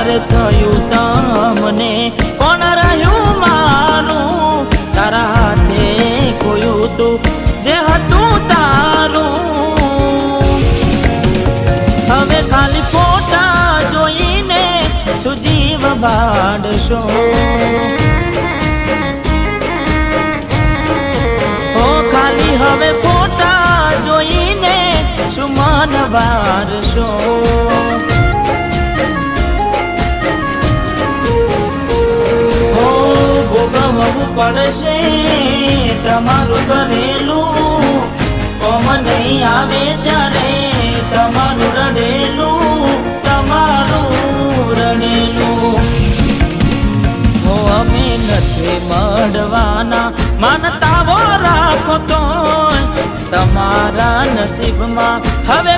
તારે થયું તમને કોણ રહ્યું મારું તારા હાથે ખોયું તું જે હતું તારું હવે ખાલી ફોટા જોઈને શું જીવ બાળશો ખાલી હવે ફોટા જોઈને શું મન વારશો ભોગવવું પડશે તમારું કરેલું કોમ નહીં આવે ત્યારે તમારું રડેલું અમે નથી મળવાના માનતાઓ રાખો તો તમારા નસીબમાં હવે